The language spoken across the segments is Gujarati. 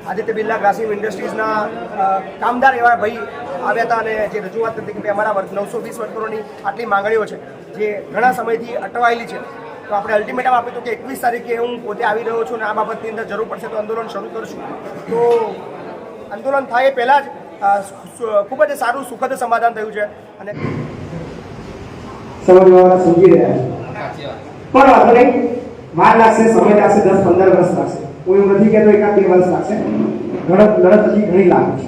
આદિત્ય બિરલા ગ્લાસિવ ઇન્ડસ્ટ્રીઝના કામદાર એવા ભાઈ આવ્યા હતા અને જે રજૂઆત હતી કે અમારા 920 વર્કરોની આટલી માંગણીઓ છે જે ઘણા સમયથી અટવાયેલી છે, તો આપણે અલ્ટિમેટમ આપ્યું હતું કે 21 તારીખે હું પોતે આવી રહ્યો છું અને આ બાબતની અંદર જરૂર પડશે તો આંદોલન શરૂ કરશું. તો આંદોલન થાય એ પહેલાં જ ખૂબ જ સારું સુખદ સમાધાન થયું છે અને સમજવાવાળા સમજી રહ્યા છે. પણ આપણે વાર લાગશે, સમય લાગશે, 10-15 વર્ષ લાગશે. હું એવું નથી કહેતો 1-2 વર્ષ લાગશે. લડત હજી ઘણી લાગે છે.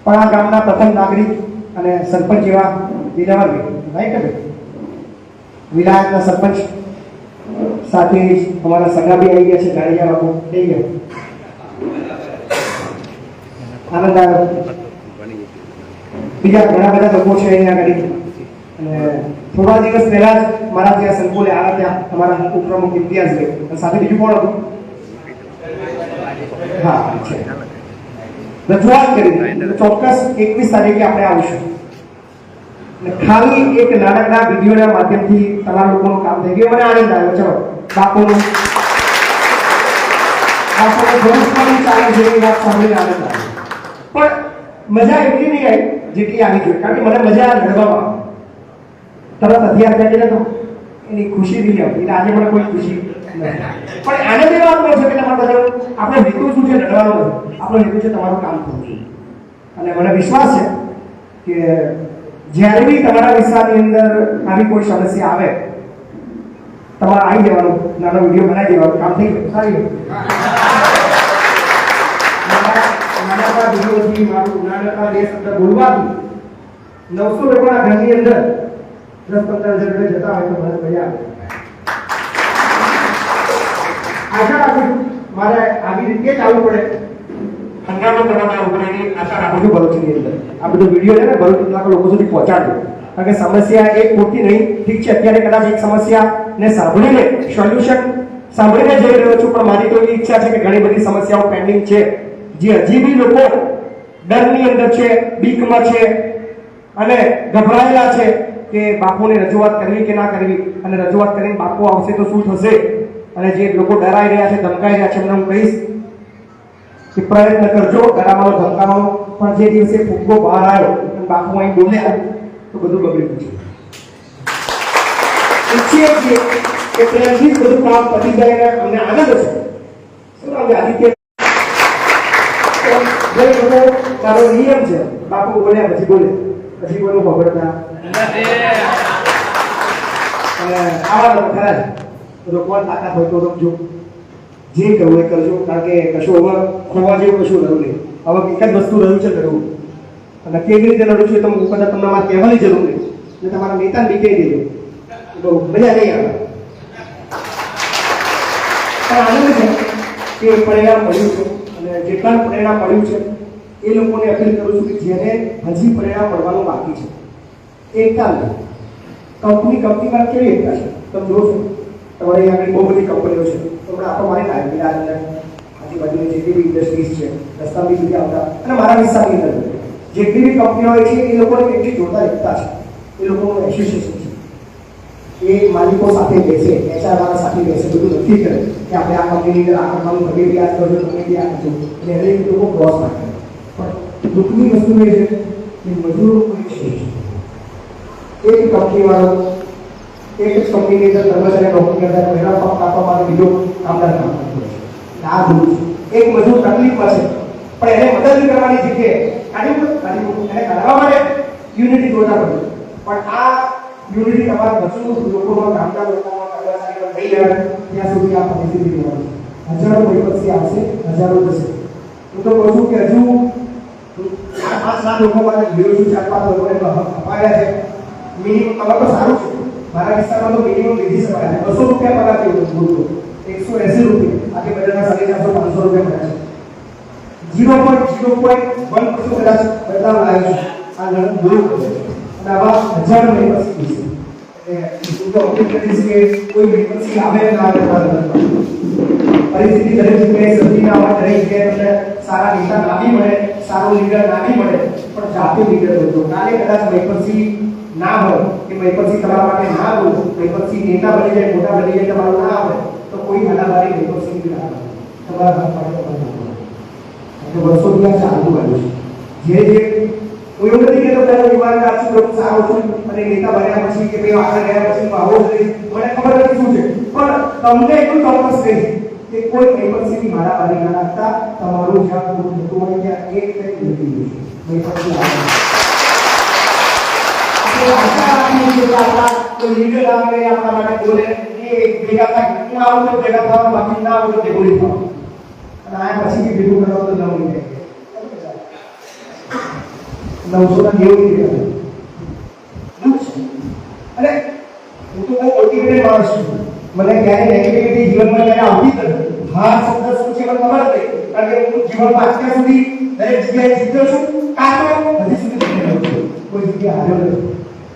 પણ આ ગામના પ્રથમ નાગરિક અને સરપંચ એવા દિલાવરભાઈ, રાઈટ, વિલાયતના સરપંચ સાથે અમારા સગા બી આવી ગયા છે, જાડેજા બાપુ થઈ ગયા. આનંદ આવ્યો. બીજા ઘણા બધા લોકો છે અહીંયા આગળ. અને થોડા દિવસ પહેલા જ મારા ત્યાં સંકુલે આવ્યા, ત્યાં અમારા ઉપપ્રમુખ ઇમ્તિયાઝભાઈ સાથે બીજું કોણ હતું? હા, છે. રજૂઆત કરી ચોક્કસ 21 તારીખે આપણે આવીશું. ખાલી એક નાનકડા વિડીયોના માધ્યમથી તમારા લોકોનું કામ થઈ ગયું. મને આનંદ આવ્યો. ચલો બાપુનું ભવિષ્યની ચાલે છે એ વાત સાંભળીને આનંદ આવ્યો. પણ મજા એટલી નહીં આવી જેટલી આવી જોઈએ, કારણ કે મને મજા લડવામાં તરત હથિયાર કાઢીને તો એની ખુશી નહીં આવતી. એટલે આજે મને કોઈ ખુશી નથી. પણ આનંદ એવો આવતો છે કે તમારા બધા આપણો હેતુ શું છે? લડવાનો નથી. આપણો હેતુ છે તમારું કામ કરવું. અને મને વિશ્વાસ છે કે જ્યારે બી તમારા વિસ્તારની અંદર આવી કોઈ સમસ્યા આવે, તમારે આવી જવાનું, નાનો વિડીયો બનાવી દેવાનું, કામ થઈ ગયું. સારી નાનકડા વિડીયોથી મારું નાનકડા 2 શબ્દ બોલવાથી 900 લોકોના ઘરની અંદર 10-15 હજાર જતા હોય તો મને મજા આવે. આશા રાખું મારે આવી રીતે જ આવવું પડે, હંગામો કરવામાં આવવું પડે એની આશા રાખું છું. ભરૂચની અંદર આ બધો વિડીયો છે ને ભરૂચના લોકો સુધી પહોંચાડજો, કારણ કે સમસ્યા એક પૂરતી નહીં. ઠીક છે, અત્યારે કદાચ એક સમસ્યાને સાંભળીને સોલ્યુશન સાંભળીને જઈ રહ્યો છું, પણ મારી તો એવી ઈચ્છા છે કે ઘણી બધી સમસ્યાઓ પેન્ડિંગ છે જે હજી બી લોકો ડરની અંદર છે, બીકમાં છે અને ગભરાયેલા છે કે બાપુને રજૂઆત કરવી કે ના કરવી, અને રજૂઆત કરીને બાપુ આવશે તો શું થશે. અને જે લોકો ડરાઈ રહ્યા છે, ધમકાઈ રહ્યા છે, એમને હું કહીશ કે પ્રયત્ન કરજો ડરાવવાનો, ધમકાવવાનો, પણ જે દિવસે ફૂગો બહાર આવ્યો અને બાપુ અહીં બોલ્યા તો બધું બગડી ગયું. ઈચ્છીએ છીએ કે પ્રેમથી બધું કામ પતી જાય. અમને આનંદ છે. શું નામ છે? આદિત્ય. જે લોકો મારો નિયમ છે, બાપુ બોલ્યા પછી બોલે, પછી કોઈનું ખબરતા આવા લોકો ખરા રોકવા તાકાત હોય તો રોકજો, જે કરવું એ કરજો, કારણ કે કશું હવે ખોવા જેવું કશું રહ્યું નહીં. હવે એક જ વસ્તુ રહ્યું છે લડવું, અને કેવી રીતે લડવું છે તમે ઉપર તમને વાત કહેવાની જરૂર નહીં. એટલે તમારા નેતાને બી કહી દેજો, તો મજા નહીં આવે. પણ આનંદ છે કે પરિણામ મળ્યું છે, અને જેટલા પરિણામ મળ્યું છે એ લોકોને અપીલ કરું છું કે જેને હજી પરિણામ મળવાનું બાકી છે, એકતા નહીં. કંપનીમાં કેવી એકતા છે તમે જોશો. તમારે અહીંયા બહુ બધી કંપનીઓ છે, તમને આપો મારી લાગે આજુબાજુની જેટલી બી ઇન્ડસ્ટ્રીઝ છે, રસ્તા બી સુધી આવતા, અને મારા વિસ્તારની અંદર જેટલી બી કંપનીઓ હોય છે એ લોકોને કેટલી જોરદાર એકતા છે. એ લોકોનું એસોસિએશન છે, એ માલિકો સાથે બેસે, એચઆર વાળા સાથે બેસે, બધું નક્કી કરે કે આપણે આ કંપનીની અંદર આ કરવાનું, તમે બી આ કરજો, તમે બી આ કરજો, અને એને લોકો ક્રોસ ના કરે. પણ દુઃખની વસ્તુ એ છે કે મજૂરો કોઈ છે, એક કંપની વાળો એક જ કંપનીની અંદર કર્મચારી નોકરી કરતા પહેલા પગ કાપવા માટે બીજો કામદાર કામ કરતો હોય છે. આ દૂર છે. એક મજૂર તકલીફમાં છે, પણ એને મદદ કરવાની જગ્યાએ એને કાઢવા માટે યુનિટી જોતા પડે. પણ આ યુનિટી તમારા મજૂર લોકોમાં, કામદાર લોકોમાં, કર્મચારીઓ નહીં આવે ત્યાં સુધી આ પરિસ્થિતિ રહેવાની છે. હજારો પછી આવશે, હજારો જશે. હું તો કહું છું કે હજુ 5-7 લોકો માટે જોયું છું, 4-5 લોકોને અપાયા છે. મિનિમમ તમારે તો સારું છે. મારા વિસ્તારમાં તો મિનિમમ લીધી શકાય. 200 રૂપિયા પગાર થયો હતો, 180 રૂપિયા. આજે બધાના 450-500 રૂપિયા મળ્યા છે. 0.1% કદાચ બદલાવ આવ્યો છે. આ લડત દૂર કરશે, અને આવા હજારો વેકન્સી છે. એટલે હું તો અપીલ કરીશ કે કોઈ વેકન્સી આવે ના આવે, પરિસ્થિતિ દરેક જગ્યાએ સર્જી ના હોય, દરેક જગ્યાએ તમને સારા નેતા ના બી મળે, સારો લીડર ના બી મળે, પણ જાતે લીડર બનજો. કાલે કદાચ વેકન્સી ના હોય કે પછી તમારા માટે ના બોલો, પછી નેતા બની જાય, મોટા બની જાય, તમારું ના આવે તો કોઈ હાલાવારી નેગોશિયેટ ના કરે તમારા હાથ પાડે અને વર્ષોથી આ ચાલુ આવ્યું છે જે કોઈ એવું નથી કે પહેલા વિવાદદાર છું લોકો સારો છું અને નેતા બન્યા પછી કે ભાઈ આગળ ગયા પછી આવો જ નહીં મને ખબર નથી શું છે પણ તમને એટલું ચોક્કસ કહી કે કોઈ મહીપતસિંહની હાલાવારી ના રાખતા તમારું જ્યાં પૂરું થતું હોય ત્યાં એક કંઈક નીકળી જશે મહીપતસિંહ આશા રાખીએ છીએ કે આપણા કોઈ લીડર આવે આપણા માટે બોલે એ ભેગા થાય હું આવું તો ભેગા થવા બાકી ના આવું તો ભેગું થવા અને આ પછી ભેગું કરવા તો ન હોય જાય 900 જેવું અરે હું તો બહુ મોટિવેટેડ માણસ છું મને ક્યારે નેગેટિવિટી જીવનમાં ક્યારે આવતી જ નથી હાર શબ્દ શું છે મને ખબર નથી કારણ કે હું જીવનમાં અત્યાર સુધી દરેક જગ્યાએ જીત્યો છું કાં તો હજી સુધી જીત્યો છું કોઈ જગ્યાએ હાર્યો નથી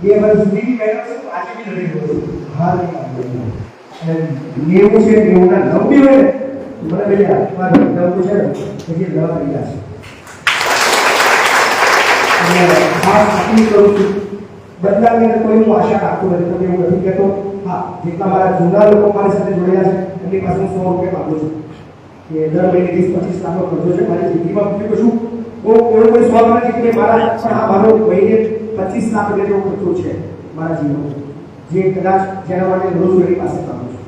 2 વર્ષ સુધી બી મેળવ્યો છું આજે બી લડી રહ્યો છું હાર નહીં આવ્યો અને 90 છે 90 ના 9 બી હોય મને બેટા મારું 9 છે હજી 9 આવી ગયા છે ખાસ અપીલ કરું છું બદલાવની અંદર કોઈ હું આશા રાખતો નથી તમે એવું નથી કહેતો હા જેટલા મારા જૂના લોકો મારી સાથે જોડાયા છે એમની પાસે હું 100 રૂપિયા માંગુ છું કે દર મહિને 20-25 લાખનો ખર્ચો છે મારી જિંદગીમાં બીજું કશું કોઈ શોખ નથી કે મારા પણ આ મારો મહિને 25 લાખ રૂપિયાનો ખર્ચો છે મારા જીવનમાં જે કદાચ જેના માટે રોજ એની પાસે કામ છું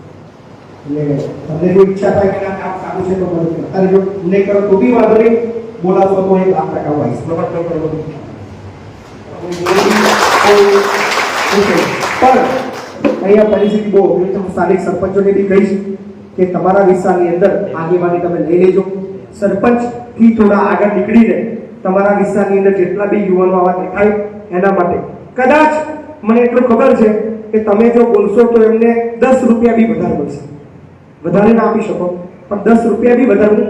એટલે તમને જો ઈચ્છા થાય કે આ કામ સારું છે તો મને અત્યારે જો નહીં કરો તો બી વાંધો નહીં બોલાવશો તો 1 લાખ ટકા વાઈસ બરાબર પણ અહીંયા પરિસ્થિતિ બહુ અઘરી છે હું સ્થાનિક સરપંચોને બી કહીશ કે તમારા વિસ્તારની અંદર આગેવાની તમે લઈ લેજો સરપંચથી થોડા આગળ નીકળીને તમારા વિસ્તારની અંદર જેટલા બી યુવાનો આવા દેખાય એના માટે કદાચ મને એટલું ખબર છે કે તમે જો બોલશો તો એમને 10 રૂપિયા બી વધારે મળશે વધારે ના આપી શકો પણ 10 રૂપિયા બી વધારે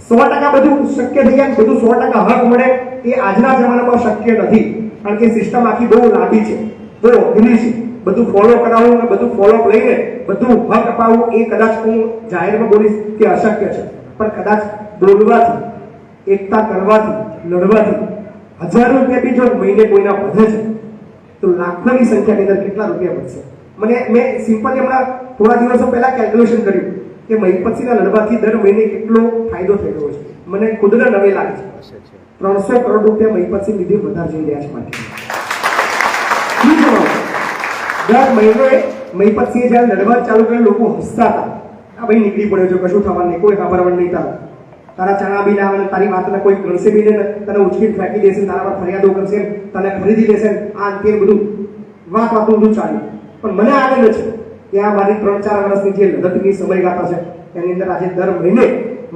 100% બધું શક્ય થઈ જાય બધું 100% હક મળે એ આજના જમાનામાં શક્ય નથી કારણ કે સિસ્ટમ આખી બહુ લાંબી છે બહુ અઘરી છે બધું ફોલો કરાવવું અને બધું ફોલો લઈને બધું હક અપાવવું એ કદાચ હું જાહેરમાં બોલીશ કે અશક્ય છે પણ કદાચ બોલવાથી એકતા કરવાથી લડવાથી 1000 રૂપિયા બી જો મહિને કોઈના વધે છે તો લાખોની સંખ્યાની અંદર કેટલા રૂપિયા વધશે મેં સિમ્પલી હમણાં થોડા દિવસો પહેલા કેલ્ક્યુલેશન કર્યું કે મહીપતસિંહના લડવાથી દર મહિને કેટલો ફાયદો થઈ રહ્યો છે મને ખુદને નવે લાગે છે 300 કરોડ રૂપિયા મહીપતસિંહ નિધિ વધારે જઈ રહ્યા છે માટે દર મહિને મહીપતસિંહે જ્યારે લડવા ચાલુ કર્યું લોકો હસતા હતા આ ભાઈ નીકળી પડ્યો છે કશું થવાનું નહીં કોઈ ખબરવડ નહીં તારા ચણા બી ના આવે તારી વાતને કોઈ ગણશે બી નહીં તને ઉચકીને ફેંકી દેશે તારા પર ફરિયાદો કરશે તને ખરીદી લેશે આ તે બધું વાતું બધું ચાલ્યું પણ મને આગળ છે કે આ મારી 3-4 વર્ષની જે લડતની સમયગાથા છે એની અંદર આજે દર મહિને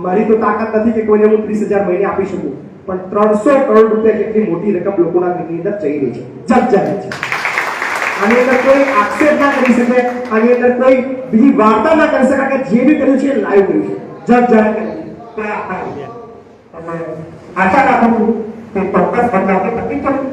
મારી તો તાકાત નથી કે કોઈને હું 30,000 મહિને આપી શકું પણ 300 કરોડ રૂપિયા જેટલી મોટી રકમ લોકોના ઘરની અંદર જઈ રહી છે જગજાહેર છે આની અંદર કોઈ આક્ષેપ ના કરી શકે આની અંદર કોઈ બીજી વાર્તા ના કરી શકે કે જે બી કર્યું છે લાઈવ કર્યું છે જગજાહેર કર્યું આશા રાખું છું કે ચોક્કસ બદલાવને તકલીફ પડે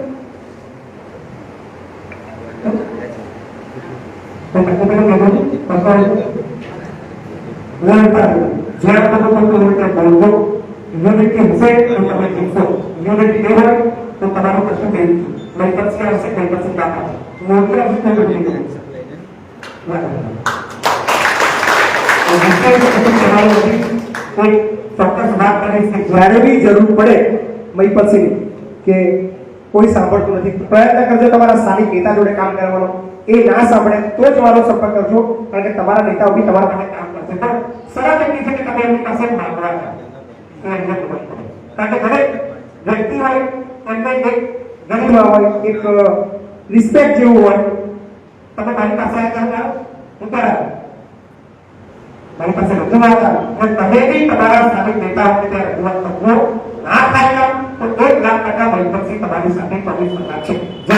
જ્યારે બી જરૂર પડે મહીપતસિંહ કે કોઈ સાંભળતું નથી પ્રયત્ન કરજો તમારા સ્થાનિક નેતા જોડે કામ કરવાનો એ ના સાંભળે તો જ મારો સંપર્ક કરજો કારણ કે તમારા નેતાઓ બી તમારા માટે કામ કરશે પણ સરળ એટલી છે કે તમે એમની પાસે માંગવા કારણ કે દરેક વ્યક્તિ હોય એમને એક ગરીબમાં હોય એક રિસ્પેક્ટ જેવું હોય તમે મારી પાસે આવ્યા હું કરાવું મારી પાસે રજૂઆત અને તમે બી તમારા સ્થાનિક નેતાઓને ત્યાં રજૂઆત કરજો ના થાય તો 1 લાખ ટકા મહીપતસિંહ તમારી સાથે પબ્લિક છે જય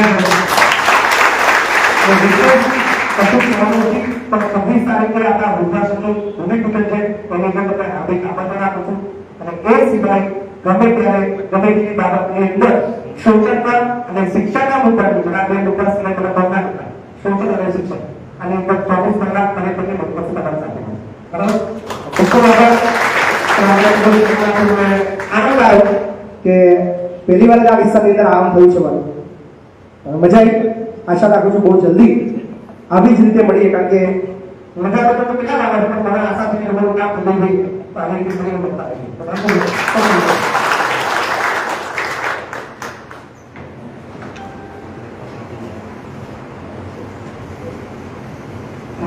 કશું કહેવાનું નથી પણ 26 તારીખે આપણા વૃદ્ધાશ્રમનું ભૂમિપૂજન છે એની અંદર તમે હાર્દિક આમંત્રણ આપું છું અને એ સિવાય ગમે ત્યારે ગમે તેવી બાબતની અંદર શોષણ પર અને શિક્ષણના મુદ્દાની ઘણા બે મુદ્દા સિવાય તમે પહોંચા હતા શોષણ અને શિક્ષણ અને અંદર 24 કલાક તમે તમને મહીપતસિંહ તમારી સાથે બરાબર ખૂબ ખૂબ આનંદ આવ્યો કે પહેલી વાર આ વિસ્તારની અંદર આમ થયું છે મારું મજા આવી આશા રાખું છું બહુ જલ્દી આવી જ રીતે મળીએ કારણ કે મજા તો કેટલા લાગે છે, પણ મને આશા છે કે અમારું કામ થઈ ગઈ તો આવી રીતે મને બતાવે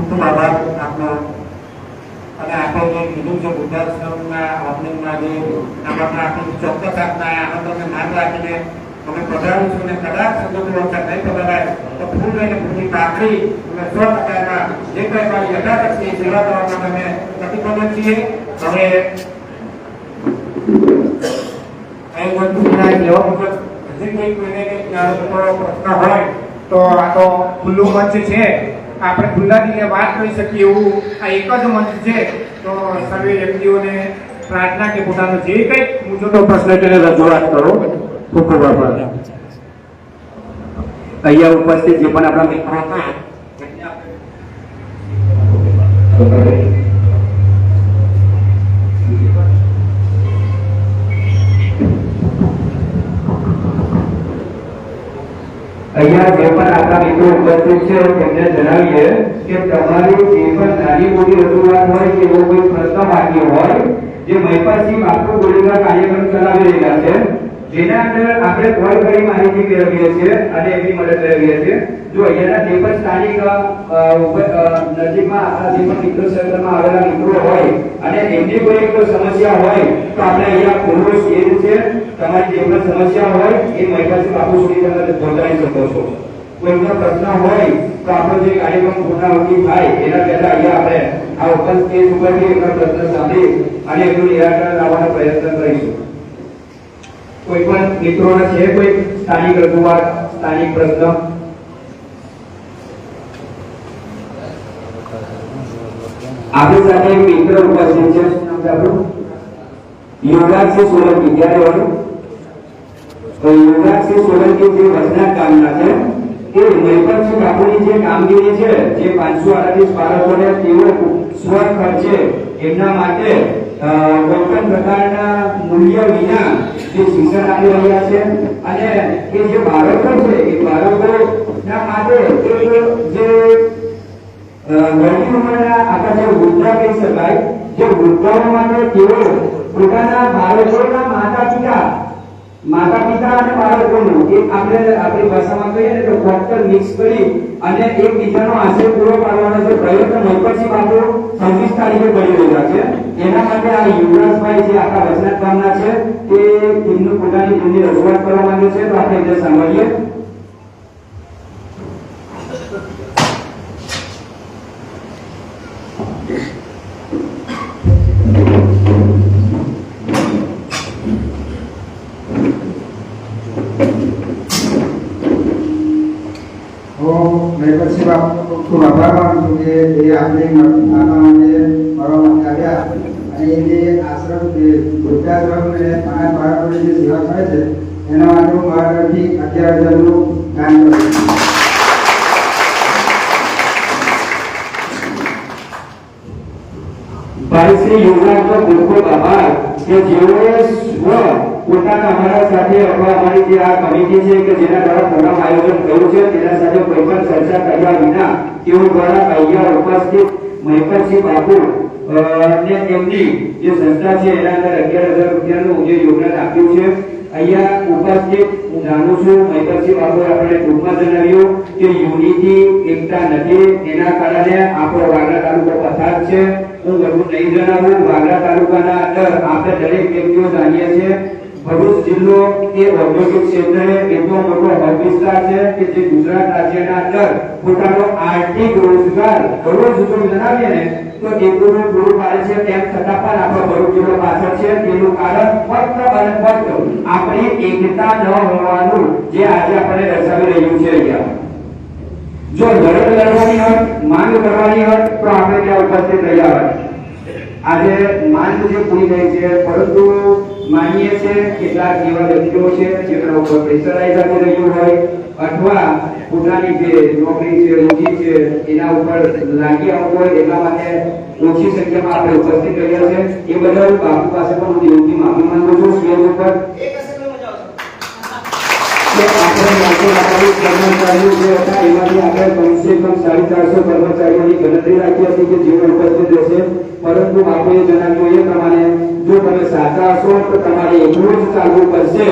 ખૂબ આભાર આપનો. અને આપણે જે કીધું છે વૃદ્ધાશ્રમના ઓપનિંગમાં જે આમાં આપણે ચોક્કસ આપના આમંત્રણને માન રાખીને અમે પધારીશું અને કદાચ સંજોગો વખત નહીં પધારાય તો ફૂલ લઈને ફૂલની પાકડી અને 100%ના જે કંઈ મારી યથાશક્તિ સેવા કરવા માટે અમે પ્રતિબદ્ધ છીએ. હવે અહીં વસ્તુના લેવા મુજબ હજી કોઈ કોઈને પ્રશ્ન હોય તો આ તો ખુલ્લું મંચ છે, આપણે ખુલ્લા દિલે વાત કરી શકીએ એવું આ એક જ મંચ છે. તો સર્વે વ્યક્તિઓને પ્રાર્થના કે પોતાનો જે કંઈ મુજબનો પ્રશ્ન તેને રજૂઆત કરો. ખૂબ ખૂબ આભાર. અહીંયા ઉપસ્થિત જે પણ આપણા મિત્રો હતા અહીંયા જે પણ આપણા મિત્રો ઉપસ્થિત છે તેમને જણાવીએ કે તમારી જે પણ નાની મોટી રજૂઆત હોય કે એવો કોઈ પ્રશ્ન બાકી હોય જે મહિપાલસિંહ બાપુ ગોળીકા કાર્યક્રમ ચલાવી રહ્યા છે જેના અંદર આપણે કોલ કરી માહિતી મેળવીએ છીએ અને એમની મદદ મેળવીએ છીએ. જો અહીંયાના જે પણ સ્થાનિક નજીકમાં આપણા જે પણ મિત્રો સર્કલમાં આવેલા મિત્રો હોય અને એમની કોઈ એક સમસ્યા હોય તો આપણે અહીંયા ખુલ્લો સ્ટેજ છે, તમારી જે પણ સમસ્યા હોય એ મહિપાલસિંહ બાપુ સુધી તમે પહોંચાડી શકો છો. કોઈ પણ પ્રશ્ન હોય તો આપણો જે કાર્યક્રમ પૂર્ણાહુતિ થાય એના પહેલા અહીંયા આપણે આ ઓપન સ્ટેજ ઉપરથી એમના પ્રશ્ન સાંભળી અને એમનું નિરાકરણ લાવવાનો પ્રયત્ન કરીશું. કોઈ પણ મિત્રોને છે કોઈ સ્થાનિક રજૂઆત, સ્થાનિક પ્રશ્ન? આપણી સાથે એક મિત્ર ઉપસ્થિત છે, શું નામ છે આપણું? યુવરાજસિંહ સોલંકી. ક્યારે હોય? તો યુવરાજસિંહ સોલંકી જે વસના કામના છે એ મહિપાલસિંહ બાપુની જે કામગીરી છે જે 538 બાળકોને તેઓ સ્વ ખર્ચે એમના માટે કોઈ પણ પ્રકારના મૂલ્ય વિના જે શિક્ષણ આપી રહ્યા છે અને એ જે બાળકો છે એ બાળકોના માટે જે વડીલ ઉંમરના આપણા જે વૃદ્ધા કહી શકાય, જે વૃદ્ધાઓ માટે તેઓ પોતાના બાળકોના માતા પિતા અને બાળકોનું એક આપણી ભાષામાં કહીએ ને તો કોકટેલ મિક્સ કરી અને એકબીજાનો આશય પૂરો પાડવાનો જે પ્રયત્ન મહિપાલસિંહ બાપુ 26 તારીખે કરી રહ્યા છે. એના માટે આ યુવરાજભાઈ જે આપણા વસનાથ ગામના છે તે તેમનું પોતાની રજૂઆત કરવા માંગે છે, તો આપણે એને સાંભળીએ. મહિપાલસિંહ બાપુ ખૂબ આભાર માનું છું કે એ આપણે આપણા માટે ફરવા માટે આવ્યા અને એ જે આશ્રમ વૃદ્ધાશ્રમ અને અનાથ બાળકોની જે સેવા કરે છે એના માટે હું મારા તરફથી 11,000નું દાન કરું છું. ભાઈ શ્રી યુવરાજનો ખૂબ ખૂબ આભાર કે જેઓએ પોતાના અમારા સાથે અમારી જે આ કમિટી છે કે જેના દ્વારા પ્રોગ્રામ આયોજન થયું છે તેના સાથે કોઈ પણ ચર્ચા કર્યા વિના તેઓ દ્વારા અહીંયા ઉપસ્થિત મહિપાલસિંહ બાપુ ને તેમની જે સંસ્થા છે એના અંદર 11,000 રૂપિયાનું જે યોગદાન આપ્યું છે. અહીંયા ઉપસ્થિત હું જાણું છું મહિપાલસિંહ બાપુએ આપણે ટૂંકમાં જણાવ્યું કે યુનિટી એકતા નથી, એના કારણે આપણો વાગરા તાલુકો પછાત છે. હું વધુ નહીં જણાવું. વાગરા તાલુકાના અંદર આપણે દરેક વ્યક્તિઓ જાણીએ છીએ ભરૂચ જિલ્લો એ ઔદ્યોગિક ક્ષેત્રે એટલો મોટો હબ વિસ્તાર છે કે જે ગુજરાત રાજ્યના અંદર પોતાનો આર્થિક રોજગાર દરરોજ જો જણાવીએ ને તો એટલું પૂરું પાડે છે. તેમ છતાં પણ આપણો ભરૂચ જિલ્લો પાછળ છે. તેનું કારણ ફક્ત અને ફક્ત આપણી એકતા ન હોવાનું જે આજે આપણે દર્શાવી રહ્યું છે. અહીંયા જો લડત લડવાની હોય, માંગ કરવાની હોય તો આપણે ત્યાં ઉપસ્થિત રહ્યા હોય. આજે માંગ જે પૂરી થઈ છે, પરંતુ માનીએ છે કેટલાક એવા વ્યક્તિઓ છે જેમના ઉપર પ્રેશરાઇઝ આવી રહ્યું હોય અથવા પોતાની જે નોકરી છે, રોજી છે એના ઉપર લાગી આવતું હોય એટલા માટે ઓછી સંખ્યામાં આપણે ઉપસ્થિત રહ્યા છે. એ બદલ બાપુ પાસે પણ હું દિલથી માફી માંગુ છું. સ્ટેજ ઉપર કે આપણે 948 કર્મચારીઓ જે હતા એમાંથી આપણે કમસે કમ 450 કર્મચારીઓની ગણતરી રાખી હતી કે જેઓ ઉપસ્થિત રહેશે, પરંતુ આપણે જણાવ્યું એ પ્રમાણે જો તમે સાચા હશો તો તમારે એટલું જ ચાલવું પડશે.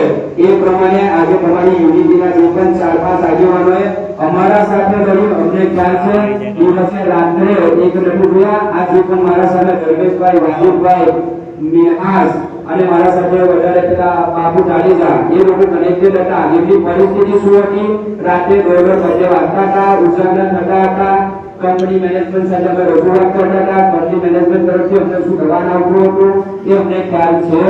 એ પ્રમાણે આજે તમારી યુનિટીના જે પણ 4-5 આગેવાનોએ અમારા સાથે રહ્યું. અમને ખ્યાલ છે દિવસે રાત્રે એક નટુ જોયા, આ જે પણ મારા સામે ધર્મેશભાઈ, વાદિકભાઈ, મિહાસ અને મારા સાથે વધારે પેલા બાપુ જાડેજા એ લોકો કનેક્ટેડ હતા. એમની પરિસ્થિતિ શું હતી? રાતે 2-2 વાગતા હતા, ઉજાગર થતા હતા. કંપની મેનેજમેન્ટ સાથે અમે રજૂઆત કરતા હતા. કંપની મેનેજમેન્ટ તરફથી અમને શું દબાણ આવતું હતું એ અમને ખ્યાલ છે.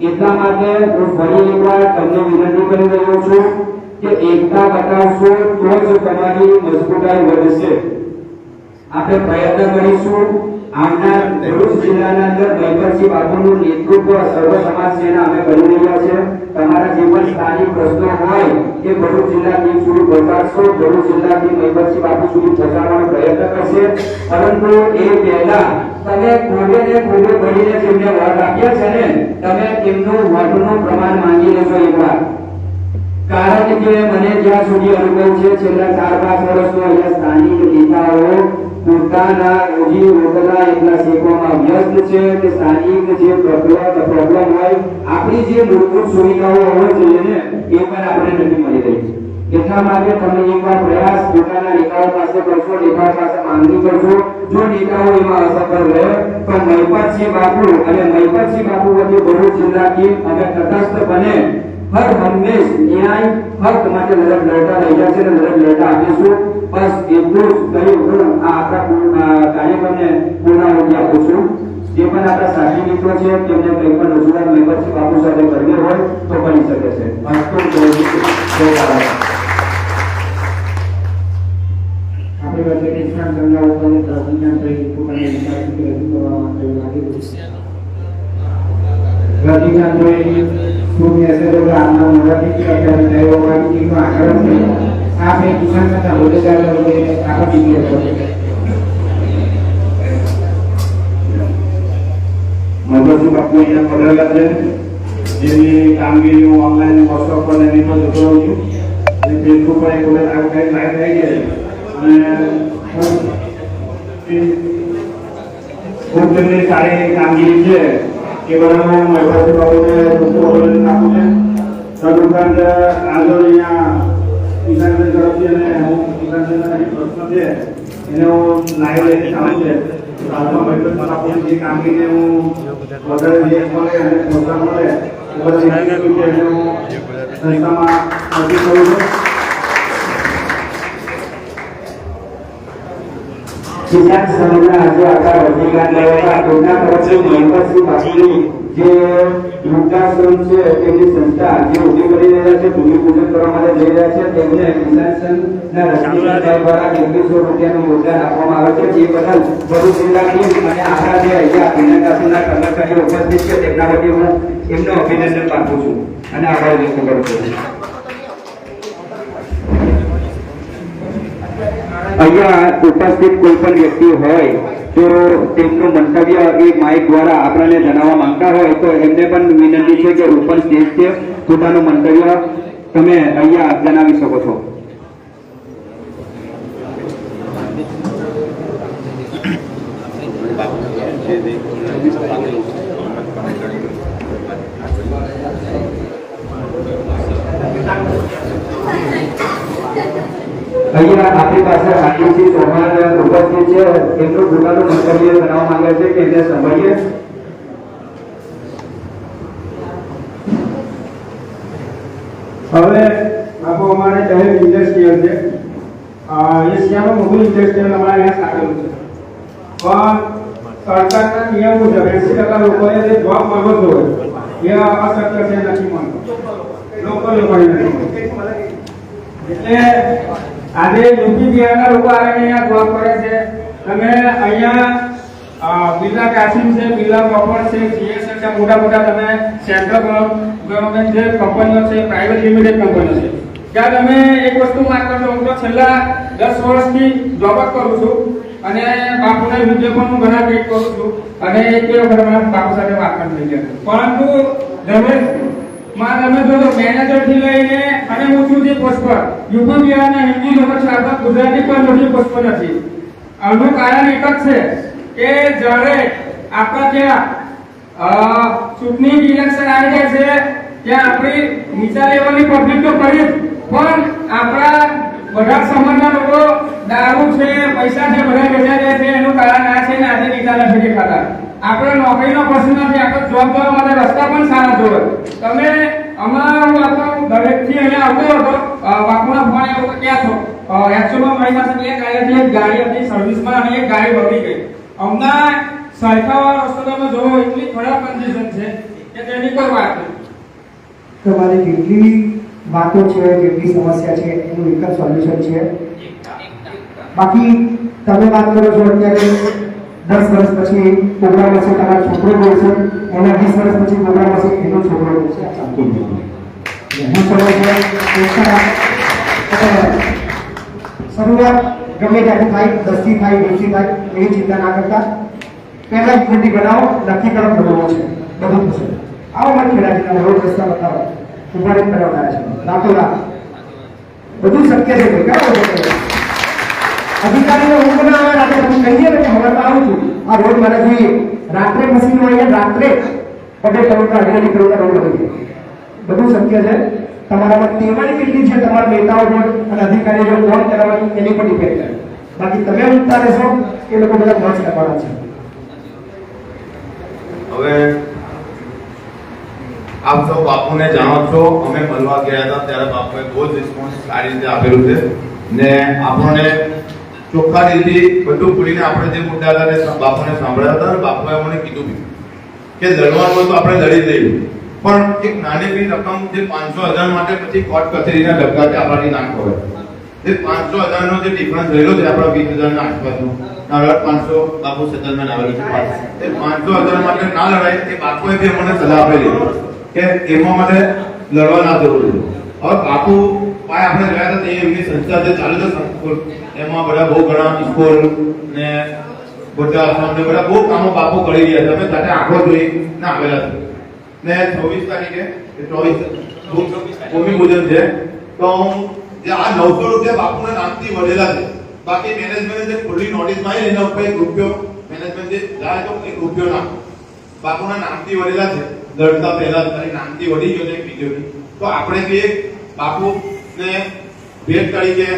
એટલા માટે હું ફરી એકવાર તમને વિનંતી કરી રહ્યો છું કે એકતા બતાવશો તો જ તમારી મજબૂતાઈ વધશે. આપણે પ્રયત્ન કરીશું. આવનાર ભરૂચ જિલ્લાના અંદર મહેપતસિંહ બાપુનું નેતૃત્વ સર્વ સમાજ સેના અમે કરી રહ્યા છે. તમારા જે પણ સ્થાનિક પ્રશ્નો હોય એ ભરૂચ જિલ્લા ટીમ સુધી પહોંચાડશો. ભરૂચ જિલ્લા ટીમ મહેપતસિંહ બાપુ સુધી પહોંચાડવાનો પ્રયત્ન કરશે. પરંતુ એ પહેલા તમે કોઈને ભરીને જેમને વોટ આપ્યા છે ને, તમે તેમનું વોટનું પ્રમાણ માંગી લેશો એકવાર. કારણ કે મને જ્યાં સુધી અનુભવ છે, છેલ્લા 4-5 વર્ષનો અહીંયા સ્થાનિક નેતાઓ પોતાના રોજી રોટલા એટલા શેકવામાં વ્યસ્ત છે કે સ્થાનિક જે પ્રોબ્લેમ હોય, આપણી જે મૂળભૂત સુવિધાઓ હોવી જોઈએ ને એ પણ આપણે નથી મળી રહી. એટલા માટે તમે એકવાર પ્રયાસ પોતાના નેતાઓ પાસે કરશો, નેતાઓ પાસે માંગણી કરશો. જો નેતાઓ એમાં અસફળ રહે તો મહેપતસિંહ બાપુ અને મહેપતસિંહ બાપુ વચ્ચે ભરૂચ જિલ્લા ટીમ અમે તટસ્થ બને હર હંમેશ ન્યાય હક માટે લડત લડતા રહ્યા છે અને લડત લડતા આપીશું. બસ એટલું જ કહી હું આ આપણા કાર્યક્રમને પૂર્ણાહુતિ આપું છું. જે પણ આપણા સાથી મિત્રો છે તેમને કંઈ પણ રજૂઆત મહેપતસિંહ બાપુ સાથે કરવી હોય તો કરી શકે છે. આપણે વચ્ચે કિસાન સંઘના ઉપરની પ્રતિજ્ઞા કરી પોતાની વિચારથી રજૂ કરવા માટે લાગી પ્રતિજ્ઞા જોઈ શું મેસેજ આપના મોઢાથી અત્યારે થયો હોવાની ચીજો આગળ છે. આપણે કિસાન સંઘના હોદ્દેદાર તરીકે આપી દીધી મહેપતસિંહ બાપુ અહીંયા પડેલા છે, જેની કામગીરી હું ઓનલાઈન વોટ્સઅપ પર એની પર જોતો રહું છું અને ફેસબુક પર એક વખત આ કંઈક લાઈવ થઈ ગઈ અને ખૂબ તેમની સારી કામગીરી છે એ બધાને મહેપતસિંહ બાપુને અભિનંદન આપું છું. તદુપરાંત આગળ અહીંયા કિસાન સંઘ તરફથી અને કિસાન સંઘના જે પ્રશ્નો છે એને હું લાઈવ લઈને ચાલુ છે. હાલમાં મહેપતસિંહ બાપુની જે કામગીરીને હું વધારે દેશ મળે અને પ્રોત્સાહન મળે એ બધી એને હું સંસ્થામાં અરજી કરું છું. કિસાન સંઘના આજે આખા અધિકાર લેવા કોઈના તરફથી મહેપતસિંહ બાપુની જે વૃદ્ધાશ્રમ છે તેમની સંસ્થા જે ઉભી કરી રહ્યા છે, ભૂમિપૂજન કરવા માટે જઈ રહ્યા છે, તેમને કિસાન સંઘના રજનીશભાઈ દ્વારા 2100 રૂપિયાનું યોગદાન આપવામાં આવે છે. જે બદલ ભરૂચ જિલ્લા ટીમ અને આપણા જે અહીંયા વિનંતાસનના કર્મચારીઓ ઉપસ્થિત છે તેમના વતી હું એમનો અભિનંદન પાઠવું છું અને આભાર વ્યક્ત કરું છું. અહીંયા ઉપસ્થિત કોઈ પણ વ્યક્તિ હોય તો તેમનું મંતવ્ય એ માઇક દ્વારા આપણને જણાવવા માંગતા હોય તો એમને પણ વિનંતી છે કે ઓપન સ્ટેજ છે, પોતાનું મંતવ્ય તમે અહીંયા જણાવી શકો છો. અહીંયા આપણી પાસે આદિસિંહ ચૌહાણ ઉપસ્થિત છે, એમનું પોતાનું મંતવ્ય જણાવવા માંગે છે કે એને સાંભળીએ. હવે બાપુ અમારે દહેજ ઇન્ડસ્ટ્રીયલ છે, એશિયામાં મોટું ઇન્ડસ્ટ્રીયલ અમારે અહીંયા સ્થાપેલું છે. પણ સરકારના નિયમ મુજબ 80% લોકોએ જે જોબ મળવો જોઈએ એ અશક્ય છે, નથી મળતો. લોકો લોકોને નથી મળતો. એટલે આજે યુપી બિહારના લોકો અહીંયા જોબ કરે છે. તમે અહીંયા બિરલા કાસિમ છે, બિરલા કોપર છે, જીએસએલ છે, મોટા મોટા તમે સેન્ટ્રલ ગવર્મેન્ટ જે કંપનીઓ છે, પ્રાઇવેટ લિમિટેડ કંપનીઓ છે, ત્યાં તમે એક વસ્તુ માન કરજો, હું તો છેલ્લા 10 વર્ષથી જોબ જ કરું છું અને બાપુના વિડીયો પણ હું ઘણા ક્લિક કરું છું અને એક વખત મને બાપુ સાથે વાત પણ થઈ ગયા. પરંતુ ધર્મેશ માં તમે જો મેનેજર થી લઈને અને ઊંચી પોસ્ટ પર યુપી બિહારના હિન્દી લોકો છાપા ગુજરાતી પર મોટી પોસ્ટ પર નથી. આનું કારણ એક જ છે કે જ્યારે આપણા ત્યાં ચૂંટણી ઇલેક્શન આવી જાય છે ત્યાં આપણી નીચા લેવલની પબ્લિક તો કરી પણ આપણા બધા સમાજના લોકો દારૂ છે પૈસા છે બધા વેચાઈ જાય છે. એનું કારણ આ છે ને આજે નીચા નથી દેખાતા. આપણે નોકરીનો પ્રશ્ન નથી, આપણે જોબ કરવા માટે રસ્તા પણ સારા જોવે. તમે અમારું આપણું દરેકથી અહીંયા આવતો હતો બાપુના ફોન એવું ક્યાં છો એકચ્યુઅલમાં મારી પાસે એક ગાડી હતી સર્વિસમાં અને એક ગાડી બગડી ગઈ. હમણાં સરખાવાળા રસ્તો તમે જોવો એટલી ખરાબ કન્ડિશન છે કે તેની કોઈ વાત નહીં. તમારી કેટલી વાતો છે, કેટલી સમસ્યા છે એનું એક જ સોલ્યુશન છે. બાકી તમે વાત કરો છો અત્યારે 10 વર્ષ પછી પ્રોગ્રામ હશે તમારો છોકરો બોલશે, એના 20 વર્ષ પછી પ્રોગ્રામ હશે એનો છોકરો બોલશે. હું શરૂઆત ગમે ત્યાંથી થાય, 10 થી થાય, 20 થી થાય એવી ચિંતા ના કરતા પહેલા યુનિટી બનાવો, નક્કી કરો બનવું છે, બધું થશે. આવો મને ખેડાજીના રોડ રસ્તા બતાવો, ઉભા રહીને બનાવનારા છે રાતોરાત બધું શક્ય છે. અધિકારીઓ હું બનાવવા રાતે તમે કહીએ ને હવે આવું છું આ રોડ મારે જોઈએ રાત્રે મશીન હોય રાત્રે 2 કરોડ 2.5 કરોડ રોડ બની જાય. બધું શક્ય છે. તમારામાં ટેવાની કેટલી છે તમારા નેતાઓ જોડ અને અધિકારીઓ જોડ કોણ કરવાની એની પર ડિપેન્ડ કરે. બાકી તમે ઉઠતા રહેશો એ લોકો બધા મોજ કરવાના છે. હવે આપ સૌ બાપુને જાણો છો, અમે મળવા ગયા હતા ત્યારે બાપુએ બહુ જ રિસ્પોન્સ સારી રીતે આપેલું છે ને આપણને ચોખ્ખા દિલથી બધું પૂરીને આપણે જે મુદ્દા હતા તે બાપુને સાંભળ્યા હતા અને બાપુએ મને કીધું બી કે લડવાનું હોય તો આપણે લડી લઈએ, પણ એક નાની રકમ જે 500,000 માટે પછી કોર્ટ કચેરીના ધક્કા આપણાથી ના ખવાય. જે 500,000 નો જે ડિફરન્સ રહેલો છે આપણા 20,000 ના આસપાસનો 500 બાપુ સેટલમેન્ટ આવેલું છે. એ 500,000 માટે ના લડાય એ બાપુએ બી મને સલાહ આપેલી કે એમાં માટે લડવા ના જવું જોઈએ. હવે બાપુ પાસે આપણે ગયા હતા તે એમની સંસ્થા જે ચાલુ છે સંકુલ, એમાં બધા બહુ ઘણા સ્કૂલ ને બધા આશ્રમ ને બધા બહુ કામો બાપુ કરી રહ્યા છે. અમે સાથે આંખો જોઈ ના આવેલા છે ને 24 તારીખે 24 ભૂમિપૂજન છે તો જે આ 900 રૂપિયા બાપુના નામથી વધેલા છે. બાકી મેનેજમેન્ટ જે ખુલ્લી નોટિસ માં એના ઉપર ₹1 મેનેજમેન્ટ જે જાય તો ₹1 ના બાપુના નામથી વધેલા છે. લડતા પહેલા તારી નામથી વધી ગયો છે બીજો તો આપણે બી એક બાપુ ને ભેટ તરીકે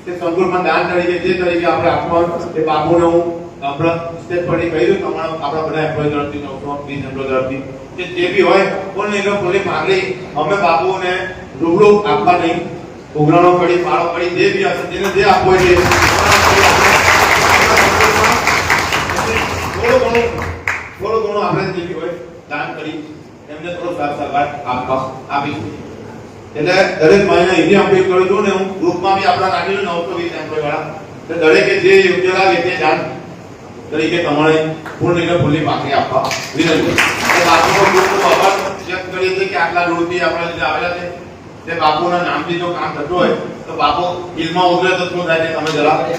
કે સંકુલમાં દાન તરીકે જે તરીકે આપણે આપવાનું એ બાપુને હું આપણા સ્ટેજ પરથી કહી દઉં તમારા આપણા બધા એમ્પ્લોય તરફથી 920 એમ્પ્લોય તરફથી કે જે બી હોય કોઈ નહીં ખુલ્લી માંગણી અમે બાપુને રૂબરૂ આપવા નહીં, ઉઘરાણો કરી પાળો કરી જે બી હશે જેને જે આપવો હોય થોડું ઘણું આપણે જે બી હોય દાન કરી એમને થોડો સાથ સહકાર આપીશું. એટલે દરેક મહિને એવી અપીલ કરું છું ને હું ગ્રુપમાં બી આપણા નાખેલું 920 એમ્પ્લોય વાળા દરેકે જે યોગ્ય લાગે તે દાન તરીકે તમારે પૂર્ણ રીતે ખુલ્લી પાકી આપવા વિનંતી. બાપુનો ગ્રુપનો આભાર વ્યક્ત કરીએ છીએ કે આટલા દૂરથી આપણા જે આવેલા છે તે બાપુના નામથી જો કામ થતું હોય તો બાપુ દિલમાં ઉતરે તો શું થાય છે તમે જરા આજે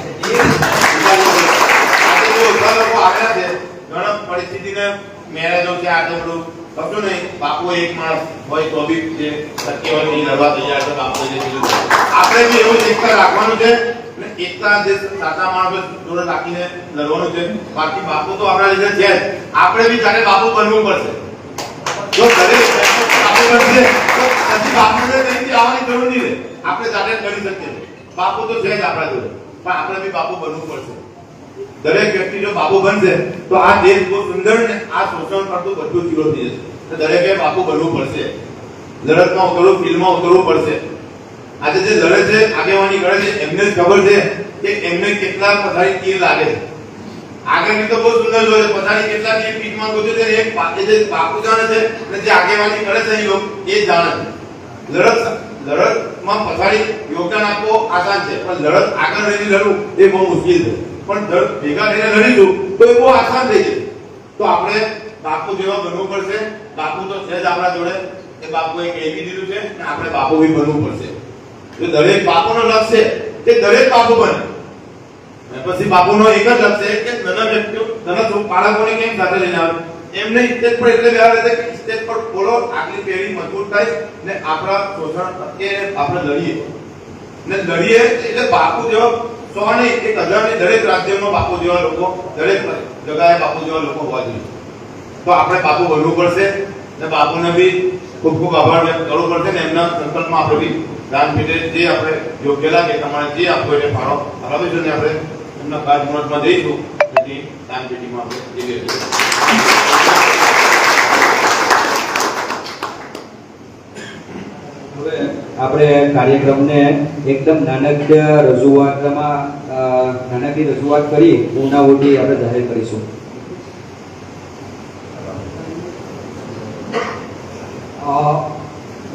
જો એટલા લોકો આવેલા છે ઘણા પરિસ્થિતિને મેરેજો છે આજે બધું કશું નહીં બાપુ એક માણસ હોય તો બી જે શક્ય હોય એ લડવા તૈયાર છે. બાપુ જે કીધું આપણે બી એવું એકતા રાખવાનું છે ને એકતા જે સાચા માણસો જોડે રાખીને લડવાનું છે. બાકી બાપુ તો આપણા લીધે છે આપણે બી જાણે બાપુ બનવું પડશે. જો દરેક બાપુ બનશે તો પછી બાપુને ત્યાંથી આવવાની જરૂર નહીં રહે, આપણે જાતે કરી શકીએ. બાપુ તો છે જ આપણા જોડે પણ આપણે બી બાપુ બનવું પડશે. દરેક વ્યક્તિ જો બાપુ બનશે તો આ દેશ બહુ સુંદર ને આ શોષણ કરતું બધું જીરો થઈ જશે. દરેકે બાપુ બનવું પડશે, લડતમાં ઉતરવું, ફિલ્ડમાં ઉતરવું પડશે. આજે જે લડે છે આગેવાની કરે છે એમને જ ખબર છે કે એમને કેટલા પથારી તીર લાગે છે. આગળની તો બહુ સુંદર જોઈએ પથારી કેટલા તીર પીઠમાં ગોતે છે એક પાકે જે બાપુ જાણે છે અને જે આગેવાની કરે છે એ જાણે છે. લડતમાં પથારી યોગદાન આપવો આસાન છે પણ લડત આગળ રહીને લડવું એ બહુ મુશ્કેલ છે. પણ ભેગા થઈને લડીશું તો એ બહુ આસાન થઈ જશે. તો આપણે બાપુ જેવા બનવું પડશે. બાપુ તો છે જ આપણા જોડે, એ બાપુએ કહેવી દીધું છે અને આપણે બાપુ બી બનવું પડશે. તો દરેક બાપુનો લક્ષ્ય છે કે દરેક બાપુ બને. પછી બાપુનો એક જ લક્ષ્ય કે નાના વ્યક્તિઓ નાના બાળકોને કેમ સાથે લઈને આવે એમને સ્ટેજ પર એટલે વ્યવહાર છે કે સ્ટેજ પર બોલો, આગલી પેઢી મજબૂત થાય ને આપણા શોષણ પ્રત્યે આપણે લડીએ એટલે બાપુ જેવો 100 નહીં 1000 ની દરેક રાજ્યમાં બાપુ જેવા લોકો, દરેક જગ્યાએ બાપુ જેવા લોકો હોવા જોઈએ. તો આપણે બાપુ બનવું પડશે ને બાપુને બી ખૂબ ખૂબ આભાર વ્યક્ત કરવો પડશે ને એમના સંકલ્પમાં આપણે બી દાનપેટે જે આપણે યોગ્ય લાગે તમારે જે આપવો એટલે ફાળો આપીશું ને આપણે એમના કાર્યક્રમમાં જઈશું તેથી દાનપેટીમાં આપણે જઈએ છીએ. હવે આપણે કાર્યક્રમને એકદમ નાનકડી રજૂઆત કરી પૂર્ણાહુતિ આપણે જાહેર કરીશું.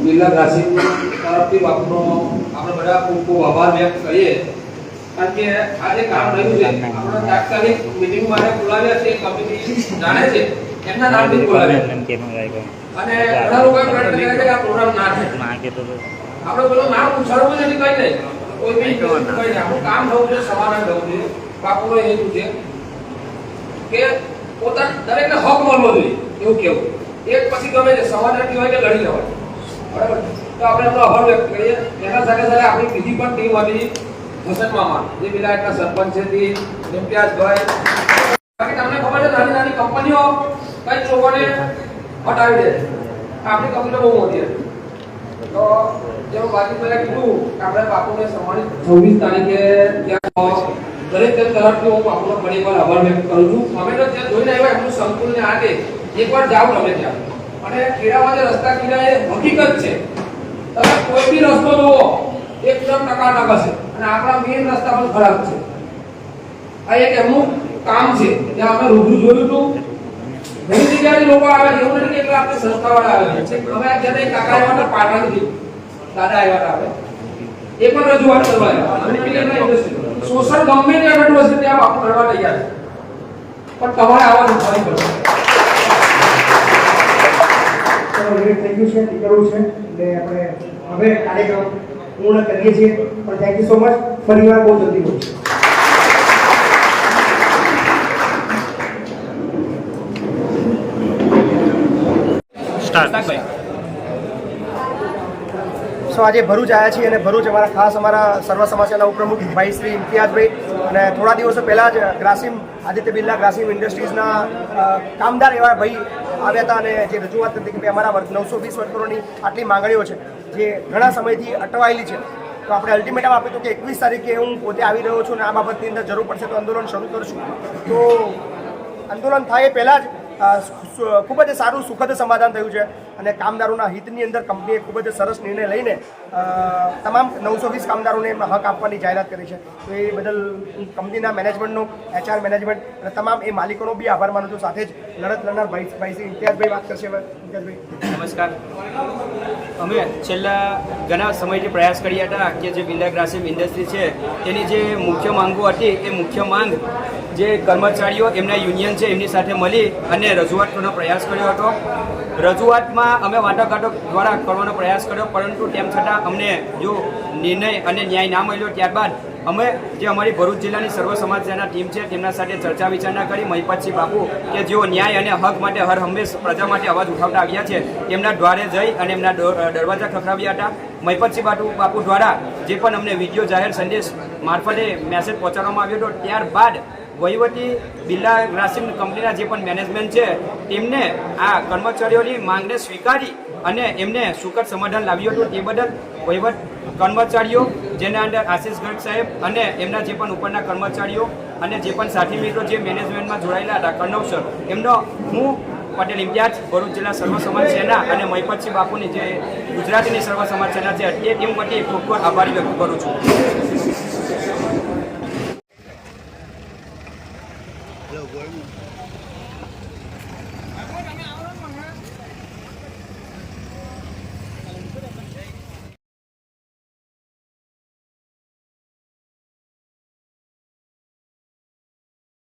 બિરલા ગ્રાસિમ તરફથી બાપુનો આપણે બધા ખૂબ ખૂબ આભાર વ્યક્ત કરીએ, કારણ કે આ જે કામ રહ્યું છે આપણે તાત્કાલિક મિટિંગ માટે બોલાવ્યા છે, કમિટી જાણે છે એમના નામથી બોલાવ્યા અને ઘણા લોકોએ પ્રયત્ન કર્યા છે કે આ પ્રોગ્રામ ના થાય. આપણે પેલું નામ ઉછાળવું નથી, કઈ નહીં, કોઈ બી કઈ નહીં, આપણું કામ થવું છે, સમાધાન થવું છે. બાપુનો હેતુ છે કે પોતાના દરેકને હક મળવો જોઈએ એવું કેવું. એક પછી ગમે છે સમાધાન હોય કે લડી લેવાય, બરાબર. તો આપણે એમનો આભાર વ્યક્ત કરીએ. એના સાથે સાથે આપણી બીજી પણ ટીમ હતી હસન મામા, જે વિલાયતના સરપંચ છે, ઇમ્તિયાઝભાઈ. બાકી તમને ખબર છે નાની નાની કંપનીઓ કઈ લોકોને હટાવી દે. આપણી કંપનીઓ બહુ મોટી હતી. તો જેમ બાકી પહેલા કીધું કે આપણે બાપુને સન્માનિત 26 તારીખે ત્યાં દરેક તરફથી હું બાપુનો ફરી એકવાર આભાર વ્યક્ત કરું છું. અમે તો ત્યાં જોઈને આવ્યા એમનું સંકુલને આગે એકવાર જાવ તમે ત્યાં, અને ખેડામાં જે રસ્તા કિનારે હકીકત છે, તમે કોઈ બી રસ્તો જોવો એકદમ ટકાટક હશે, અને આપણા મેઇન રસ્તા પણ ખરાબ છે. આ એક એમનું કામ છે, જ્યાં અમે રૂબરૂ જોયું હતું. ઘણી જગ્યાએ લોકો આવે, એવું નથી કે એટલે આપણે સંસ્થાવાળા આવે છે. અમે અત્યારે કાકા આવ્યા પાટણથી, દાદા આવ્યા આવે એ પણ રજૂઆત કરવા આવ્યા. શોષણ ગમે તે આગળ હશે ત્યાં બાપુ કરવા તૈયાર છે, પણ તમારે આવાજ ઉઠાવવી પડશે. થેન્ક યુ છે, કરવું છે એટલે આપણે હવે કાર્યક્રમ પૂર્ણ કરીએ છીએ, પણ થેન્ક યુ સો મચ. ફરીવાર બહુ જલ્દી મળશે. સો આજે ભરૂચ આવ્યા છીએ અને ભરૂચ અમારા સર્વ સમાજના ઉપપ્રમુખ ભાઈ શ્રી ઇમ્તિયાઝભાઈ અને થોડા દિવસો પહેલાં જ આદિત્ય બિરલા ગ્રાસિમ ઇન્ડસ્ટ્રીઝના કામદાર એવા ભાઈ આવ્યા હતા અને જે રજૂઆત હતી કે અમારા 920 વર્કરોની આટલી માંગણીઓ છે જે ઘણા સમયથી અટવાયેલી છે. તો આપણે અલ્ટિમેટમ આપ્યું હતું કે 21 તારીખે હું પોતે આવી રહ્યો છું અને આ બાબતની અંદર જરૂર પડશે તો આંદોલન શરૂ કરશું. તો આંદોલન થાય એ પહેલાં જ ખૂબ જ સારું સુખદ સમાધાન થયું છે અને કામદારોના હિતની અંદર કંપનીએ ખૂબ જ સરસ નિર્ણય લઈને તમામ 920 કામદારોને હક આપવાની જાહેરાત કરી છે. તો એ બદલ કંપનીના મેનેજમેન્ટનો, HR મેનેજમેન્ટ અને તમામ એ માલિકોનો બી આભાર માનું છું. સાથે જ લડત લડનાર ભાઈ શ્રી ઇમ્તિયાઝભાઈ વાત કરશે. ઇમ્તિયાઝભાઈ નમસ્કાર. અમે છેલ્લા ઘણા સમયથી પ્રયાસ કર્યા હતા કે જે બિરલા ગ્રાસિમ ઇન્ડસ્ટ્રી છે તેની જે મુખ્ય માંગો હતી એ મુખ્ય માંગ જે કર્મચારીઓ એમના યુનિયન છે એમની સાથે મળી અને રજૂઆત કરવાનો પ્રયાસ કર્યો હતો. રજૂઆતમાં અમે વાટાઘાટો દ્વારા કરવાનો પ્રયાસ કર્યો, પરંતુ તેમ છતાં અમને જો નિર્ણય અને ન્યાય ના મળ્યો ત્યારબાદ અમે જે અમારી ભરૂચ જિલ્લાની સર્વ સમાજ સેના ટીમ છે તેમના સાથે ચર્ચા વિચારણા કરી મહિપતસિંહ બાપુ કે જેઓ ન્યાય અને હક માટે હર હંમેશ પ્રજા માટે અવાજ ઉઠાવતા આવ્યા છે તેમના દ્વારે જઈ અને એમના દરવાજા ખખડાવ્યા હતા. મહિપતસિંહ બાપુ દ્વારા જે પણ અમને વિડીયો જાહેર સંદેશ મારફતે મેસેજ પહોંચાડવામાં આવ્યો હતો, ત્યારબાદ વહીવટી બિરલા ગ્રાસિમ કંપનીના જે પણ મેનેજમેન્ટ છે તેમને આ કર્મચારીઓની માંગને સ્વીકારી અને એમને સુખદ સમાધાન લાવ્યું હતું. તે બદલ વહીવટ કર્મચારીઓ જેના અંદર આશીષ ગર્ગ સાહેબ અને એમના જે પણ ઉપરના કર્મચારીઓ અને જે પણ સાથી મિત્રો જે મેનેજમેન્ટમાં જોડાયેલા હતા કર્ણવ સર, એમનો હું પટેલ ઇમ્તિયાઝ ભરૂચ જિલ્લા સર્વ સમાજ સેના અને મહિપતસિંહ બાપુની જે ગુજરાતની સર્વ સમાજ સેના છે એ ટીમ વતી ખૂબ ખૂબ આભારી વ્યક્ત કરું છું.